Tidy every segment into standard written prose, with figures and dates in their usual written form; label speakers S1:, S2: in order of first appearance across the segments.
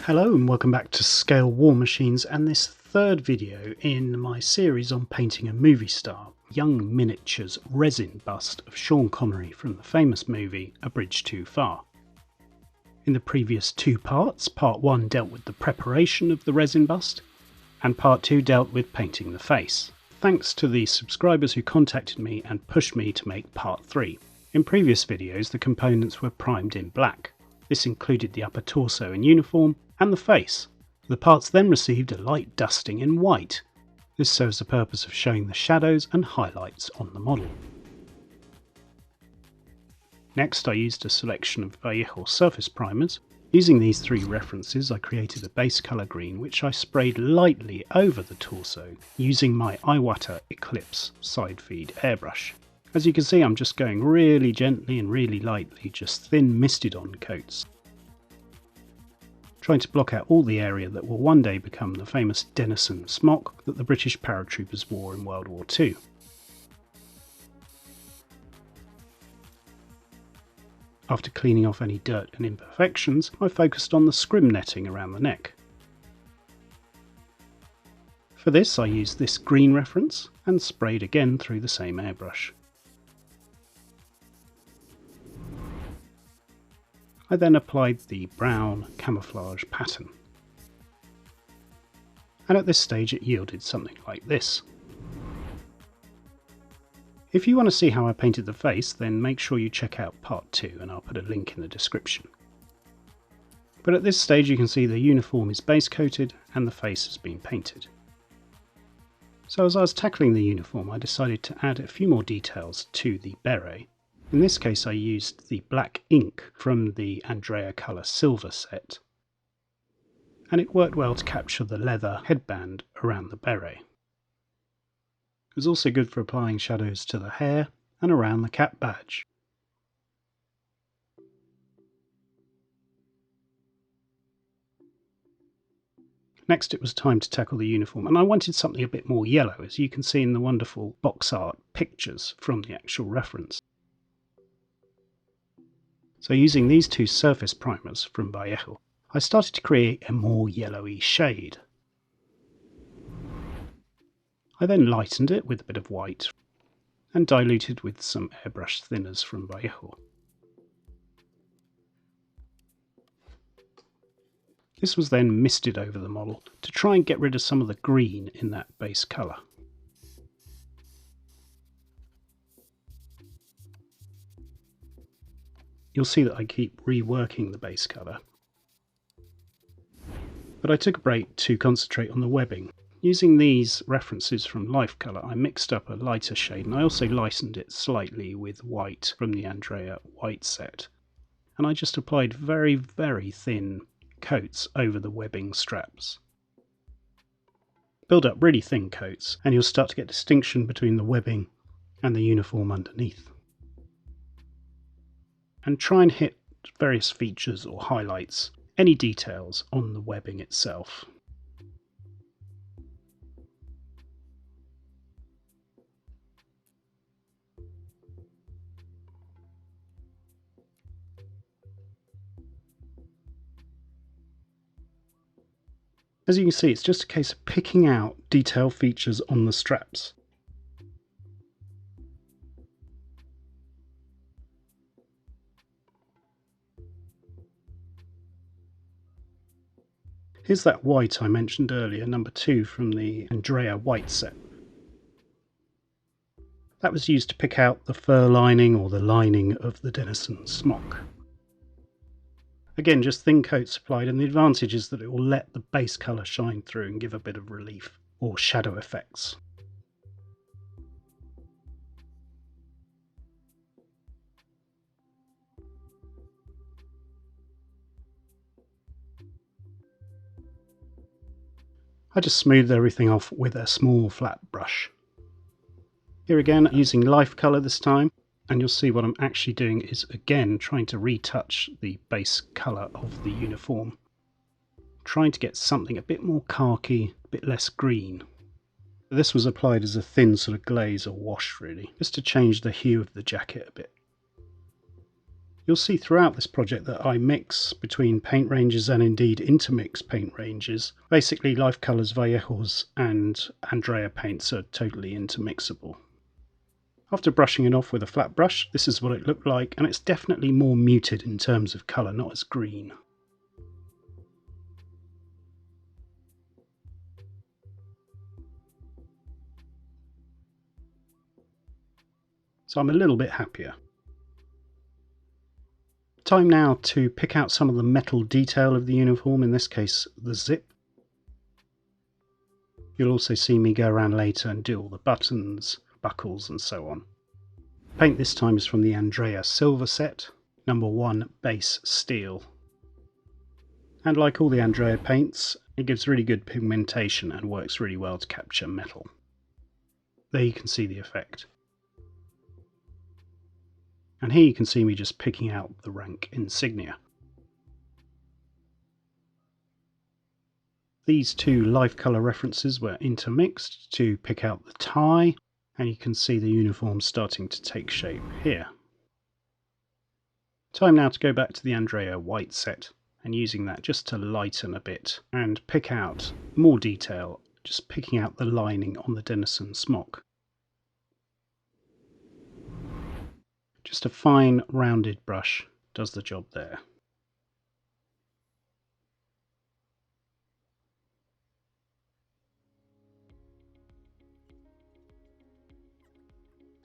S1: Hello and welcome back to Scale War Machines and this third video in my series on painting a movie star, young miniatures resin bust of Sean Connery from the famous movie A Bridge Too Far. In the previous two parts, part 1 dealt with the preparation of the resin bust and part 2 dealt with painting the face. Thanks to the subscribers who contacted me and pushed me to make part 3. In previous videos the components were primed in black. This included the upper torso and uniform and the face. The parts then received a light dusting in white. This serves the purpose of showing the shadows and highlights on the model. Next I used a selection of Vallejo Surface primers. Using these three references I created a base colour green which I sprayed lightly over the torso using my Iwata Eclipse side feed airbrush. As you can see, I'm just going really gently and really lightly, just thin misted on coats, trying to block out all the area that will one day become the famous Denison Smock that the British paratroopers wore in World War II. After cleaning off any dirt and imperfections, I focused on the scrim netting around the neck. For this I used this green reference and sprayed again through the same airbrush. I then applied the brown camouflage pattern. And at this stage it yielded something like this. If you want to see how I painted the face, then make sure you check out part 2 and I'll put a link in the description. But at this stage you can see the uniform is base coated and the face has been painted. So as I was tackling the uniform I decided to add a few more details to the beret. In this case I used the black ink from the Andrea Colour Silver set, and it worked well to capture the leather headband around the beret. It was also good for applying shadows to the hair and around the cap badge. Next it was time to tackle the uniform, and I wanted something a bit more yellow, as you can see in the wonderful box art pictures from the actual reference. So using these two surface primers from Vallejo, I started to create a more yellowy shade. I then lightened it with a bit of white and diluted with some airbrush thinners from Vallejo. This was then misted over the model to try and get rid of some of the green in that base colour. You'll see that I keep reworking the base colour, but I took a break to concentrate on the webbing. Using these references from Life Colour I mixed up a lighter shade and I also lightened it slightly with white from the Andrea white set, and I just applied very thin coats over the webbing straps. Build up really thin coats and you'll start to get distinction between the webbing and the uniform underneath. And try and hit various features or highlights, any details on the webbing itself. As you can see, it's just a case of picking out detail features on the straps. Here's that white I mentioned earlier, number 2 from the Andrea white set. That was used to pick out the fur lining or the lining of the Denison Smock. Again, just thin coats applied, and the advantage is that it will let the base colour shine through and give a bit of relief or shadow effects. I just smoothed everything off with a small flat brush. Here again, using Life Colour this time, and you'll see what I'm actually doing is again trying to retouch the base colour of the uniform. Trying to get something a bit more khaki, a bit less green. This was applied as a thin sort of glaze or wash really, just to change the hue of the jacket a bit. You'll see throughout this project that I mix between paint ranges and indeed intermix paint ranges. Basically Life Colours, Vallejos and Andrea paints are totally intermixable. After brushing it off with a flat brush, this is what it looked like, and it's definitely more muted in terms of colour, not as green. So I'm a little bit happier. Time now to pick out some of the metal detail of the uniform, in this case the zip. You'll also see me go around later and do all the buttons, buckles and so on. Paint this time is from the Andrea Silver set, number 1 base steel. And like all the Andrea paints, it gives really good pigmentation and works really well to capture metal. There you can see the effect. And here you can see me just picking out the rank insignia. These two life colour references were intermixed to pick out the tie, and you can see the uniform starting to take shape here. Time now to go back to the Andrea white set, and using that just to lighten a bit and pick out more detail, just picking out the lining on the Denison Smock. Just a fine rounded brush does the job there.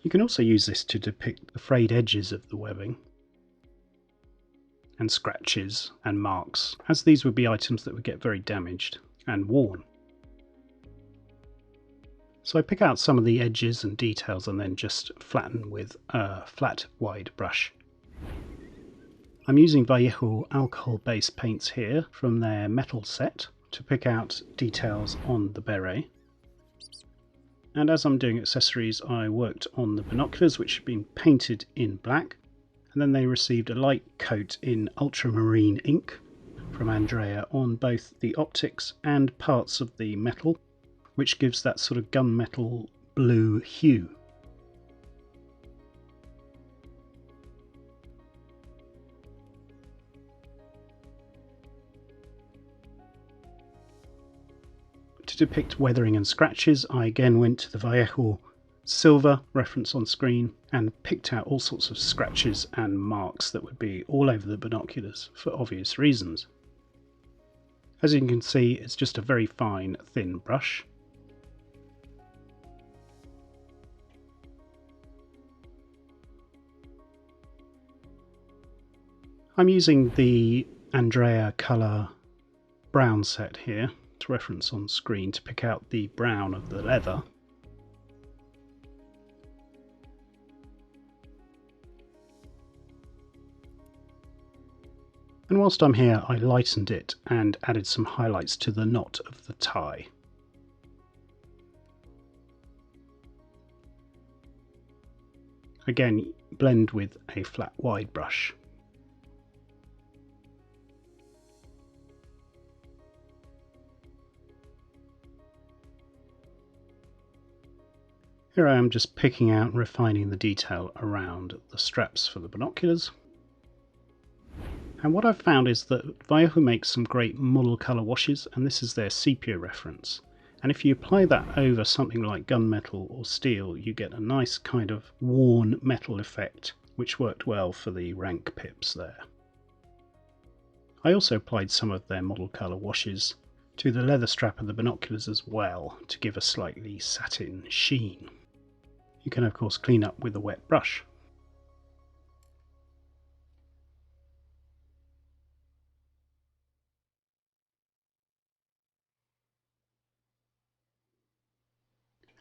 S1: You can also use this to depict the frayed edges of the webbing and scratches and marks, as these would be items that would get very damaged and worn. So I pick out some of the edges and details and then just flatten with a flat wide brush. I'm using Vallejo alcohol based paints here from their metal set to pick out details on the beret. And as I'm doing accessories, I worked on the binoculars, which had been painted in black, and then they received a light coat in ultramarine ink from Andrea on both the optics and parts of the metal, which gives that sort of gunmetal blue hue. To depict weathering and scratches, I again went to the Vallejo silver reference on screen and picked out all sorts of scratches and marks that would be all over the binoculars for obvious reasons. As you can see, it's just a very fine, thin brush. I'm using the Andrea colour brown set here to reference on screen to pick out the brown of the leather. And whilst I'm here, I lightened it and added some highlights to the knot of the tie. Again, blend with a flat wide brush. Here I am just picking out and refining the detail around the straps for the binoculars. And what I've found is that Vallejo makes some great model colour washes, and this is their sepia reference. And if you apply that over something like gunmetal or steel, you get a nice kind of worn metal effect, which worked well for the rank pips there. I also applied some of their model colour washes to the leather strap of the binoculars as well, to give a slightly satin sheen. You can of course clean up with a wet brush.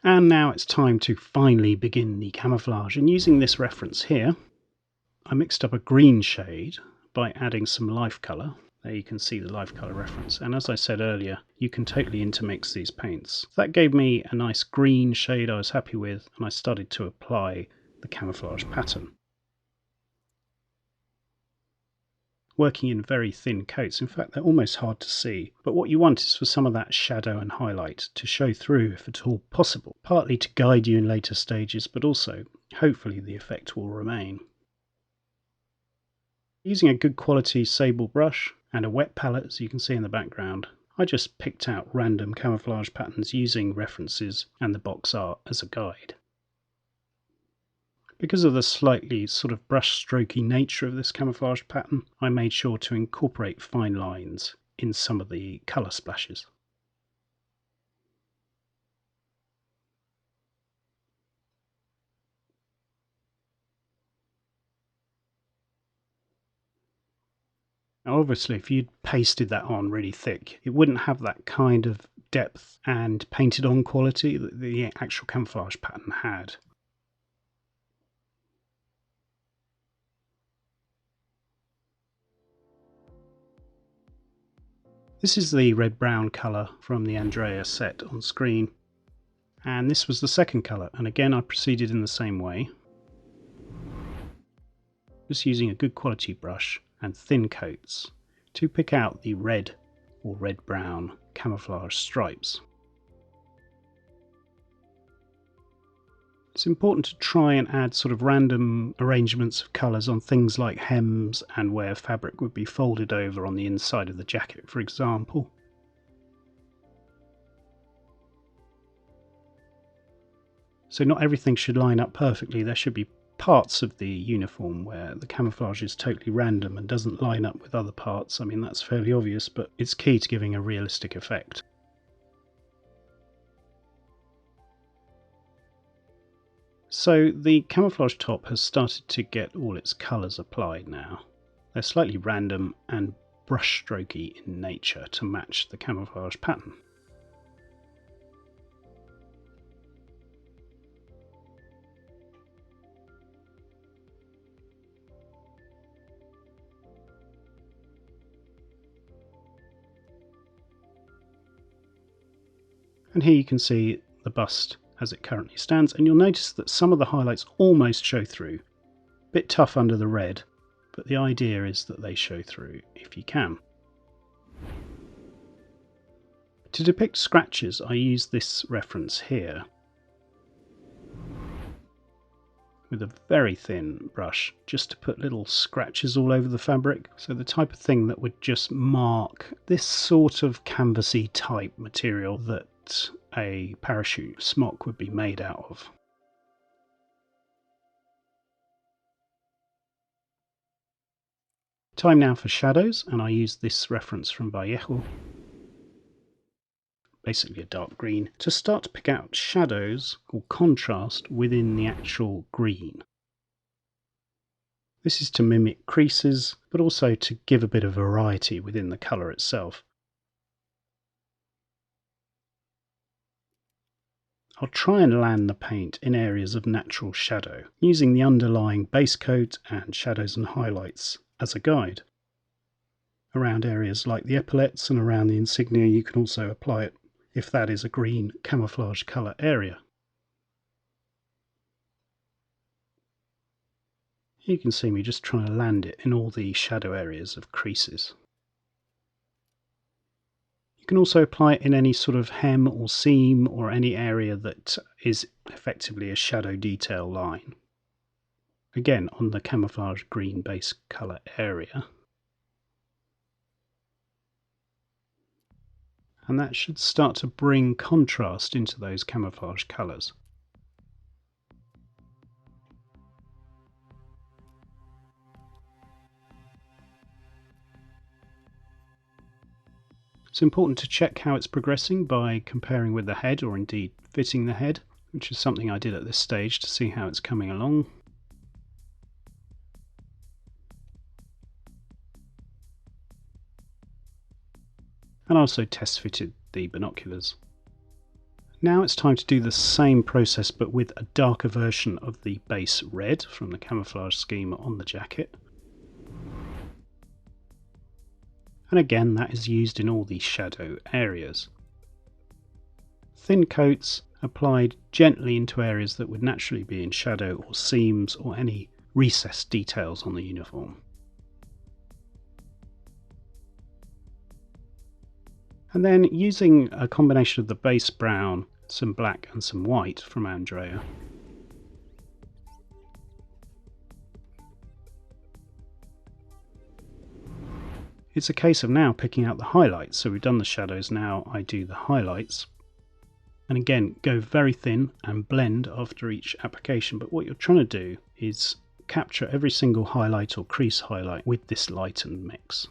S1: And now it's time to finally begin the camouflage, and using this reference here, I mixed up a green shade by adding some life colour. There you can see the life colour reference, and as I said earlier, you can totally intermix these paints. That gave me a nice green shade I was happy with, and I started to apply the camouflage pattern. Working in very thin coats, in fact they're almost hard to see, but what you want is for some of that shadow and highlight to show through if at all possible, partly to guide you in later stages, but also hopefully the effect will remain. Using a good quality sable brush and a wet palette, as you can see in the background, I just picked out random camouflage patterns using references and the box art as a guide. Because of the slightly sort of brush strokey nature of this camouflage pattern, I made sure to incorporate fine lines in some of the colour splashes. Now obviously if you'd pasted that on really thick, it wouldn't have that kind of depth and painted on quality that the actual camouflage pattern had. This is the red-brown colour from the Andrea set on screen, and this was the second colour, and again I proceeded in the same way, just using a good quality brush and thin coats to pick out the red or red-brown camouflage stripes. It's important to try and add sort of random arrangements of colours on things like hems and where fabric would be folded over on the inside of the jacket, for example. So not everything should line up perfectly. There should be parts of the uniform where the camouflage is totally random and doesn't line up with other parts. I mean, that's fairly obvious, but it's key to giving a realistic effect. So the camouflage top has started to get all its colours applied now. They're slightly random and brush strokey in nature to match the camouflage pattern. And here you can see the bust as it currently stands, and you'll notice that some of the highlights almost show through. A bit tough under the red, but the idea is that they show through if you can. To depict scratches, I use this reference here with a very thin brush just to put little scratches all over the fabric. So the type of thing that would just mark this sort of canvasy type material that a parachute smock would be made out of. Time now for shadows, and I use this reference from Vallejo, basically a dark green, to start to pick out shadows or contrast within the actual green. This is to mimic creases, but also to give a bit of variety within the colour itself. I'll try and land the paint in areas of natural shadow, using the underlying base coat and shadows and highlights as a guide. Around areas like the epaulettes and around the insignia you can also apply it if that is a green camouflage colour area. You can see me just trying to land it in all the shadow areas of creases. You can also apply it in any sort of hem or seam or any area that is effectively a shadow detail line. Again, on the camouflage green base colour area. And that should start to bring contrast into those camouflage colours. It's important to check how it's progressing by comparing with the head, or indeed fitting the head, which is something I did at this stage to see how it's coming along. And also test fitted the binoculars. Now it's time to do the same process but with a darker version of the base red from the camouflage scheme on the jacket. And again, that is used in all these shadow areas. Thin coats applied gently into areas that would naturally be in shadow or seams or any recessed details on the uniform. And then using a combination of the base brown, some black and some white from Andrea, It's a case of now picking out the highlights. So we've done the shadows, now I do the highlights. And again, go very thin and blend after each application. But what you're trying to do is capture every single highlight or crease highlight with this lightened mix.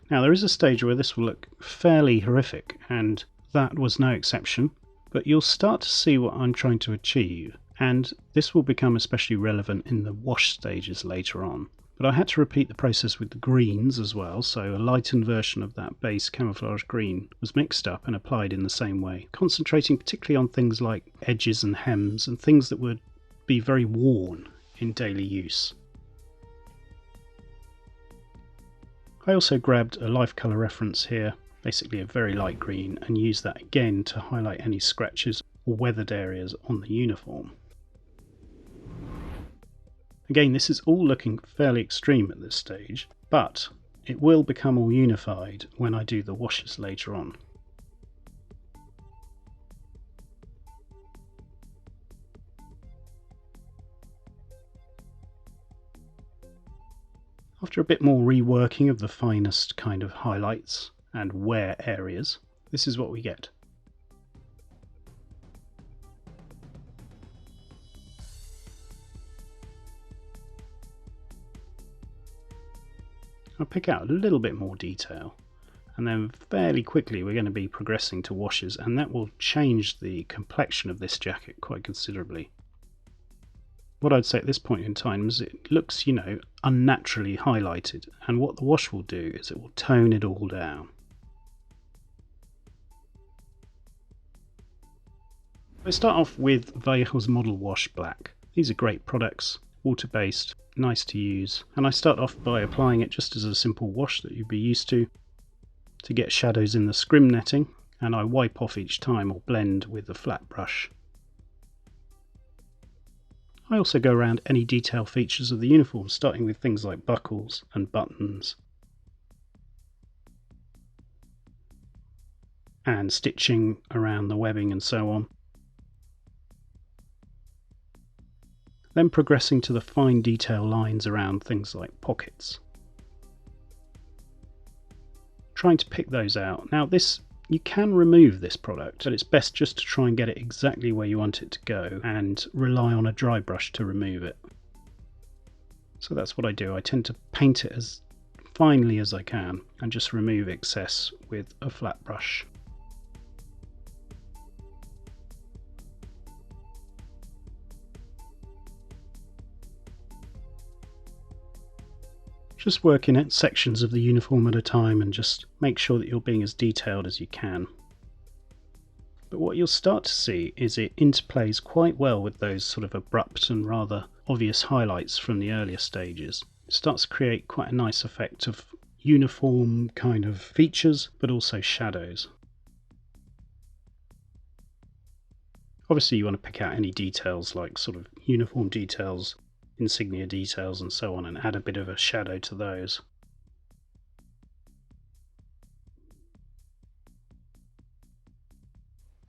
S1: Now there is a stage where this will look fairly horrific, and that was no exception, but you'll start to see what I'm trying to achieve, and this will become especially relevant in the wash stages later on. But I had to repeat the process with the greens as well, so a lightened version of that base camouflage green was mixed up and applied in the same way, concentrating particularly on things like edges and hems and things that would be very worn in daily use. I also grabbed a life colour reference here, basically a very light green, and used that again to highlight any scratches or weathered areas on the uniform. Again, this is all looking fairly extreme at this stage, but it will become all unified when I do the washes later on. After a bit more reworking of the finest kind of highlights and wear areas, this is what we get. I'll pick out a little bit more detail, and then fairly quickly we're going to be progressing to washes, and that will change the complexion of this jacket quite considerably. What I'd say at this point in time is it looks, unnaturally highlighted, and what the wash will do is it will tone it all down. I start off with Vallejo's Model Wash Black. These are great products, water-based, nice to use, and I start off by applying it just as a simple wash that you'd be used to get shadows in the scrim netting, and I wipe off each time or blend with a flat brush. I also go around any detail features of the uniform, starting with things like buckles and buttons and stitching around the webbing and so on. Then progressing to the fine detail lines around things like pockets. Trying to pick those out. Now you can remove this product, but it's best just to try and get it exactly where you want it to go and rely on a dry brush to remove it. So that's what I do. I tend to paint it as finely as I can and just remove excess with a flat brush. Just work in it sections of the uniform at a time and just make sure that you're being as detailed as you can. But what you'll start to see is it interplays quite well with those sort of abrupt and rather obvious highlights from the earlier stages. It starts to create quite a nice effect of uniform kind of features, but also shadows. Obviously you want to pick out any details like sort of uniform details, insignia details and so on, and add a bit of a shadow to those.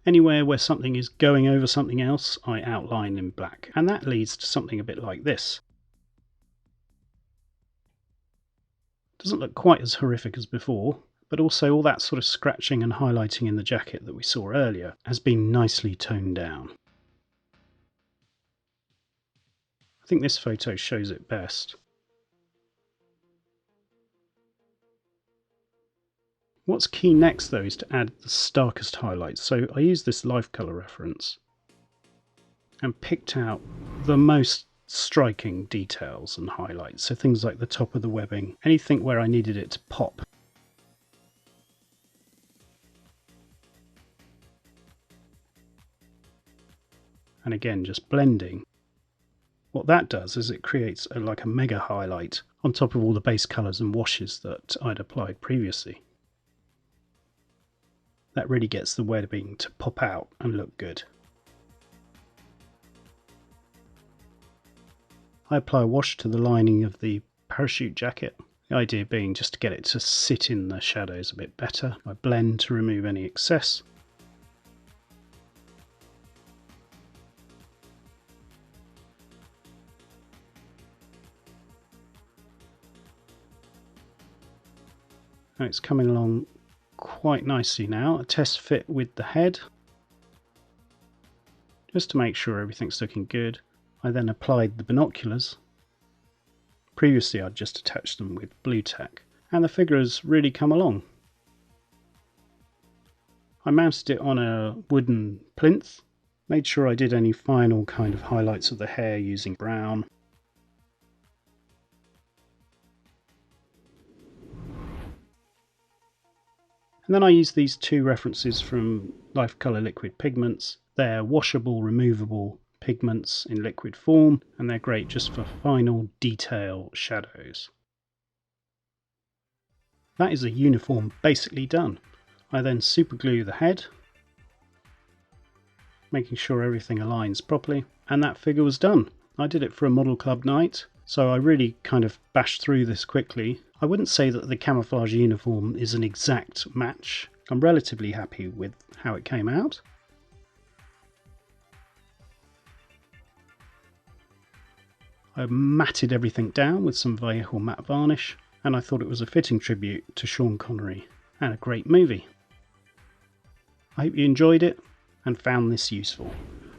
S1: Anywhere where something is going over something else, I outline in black, and that leads to something a bit like this. Doesn't look quite as horrific as before, but also all that sort of scratching and highlighting in the jacket that we saw earlier has been nicely toned down. I think this photo shows it best. What's key next though is to add the starkest highlights, so I used this life colour reference and picked out the most striking details and highlights, so things like the top of the webbing, anything where I needed it to pop. And again, just blending. What that does is it creates like a mega highlight on top of all the base colours and washes that I'd applied previously. That really gets the webbing to pop out and look good. I apply a wash to the lining of the parachute jacket. The idea being just to get it to sit in the shadows a bit better. I blend to remove any excess. And it's coming along quite nicely now. A test fit with the head, just to make sure everything's looking good. I then applied the binoculars. Previously I'd just attached them with blue tack, and the figure has really come along. I mounted it on a wooden plinth, made sure I did any final kind of highlights of the hair using brown. And then I used these two references from Life Colour Liquid Pigments. They're washable, removable pigments in liquid form, and they're great just for final detail shadows. That is a uniform basically done. I then superglue the head, making sure everything aligns properly, and that figure was done. I did it for a model club night, so I really kind of bashed through this quickly. I wouldn't say that the camouflage uniform is an exact match. I'm relatively happy with how it came out. I matted everything down with some Vallejo matte varnish, and I thought it was a fitting tribute to Sean Connery and a great movie. I hope you enjoyed it and found this useful.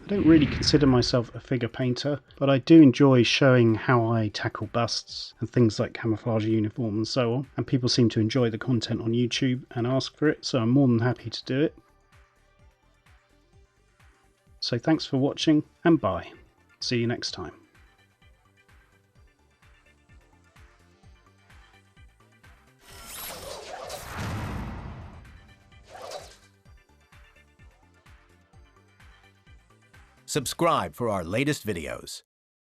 S1: I don't really consider myself a figure painter, but I do enjoy showing how I tackle busts and things like camouflage uniform and so on, and people seem to enjoy the content on YouTube and ask for it, so I'm more than happy to do it. So thanks for watching, and bye. See you next time.
S2: Subscribe for our latest videos.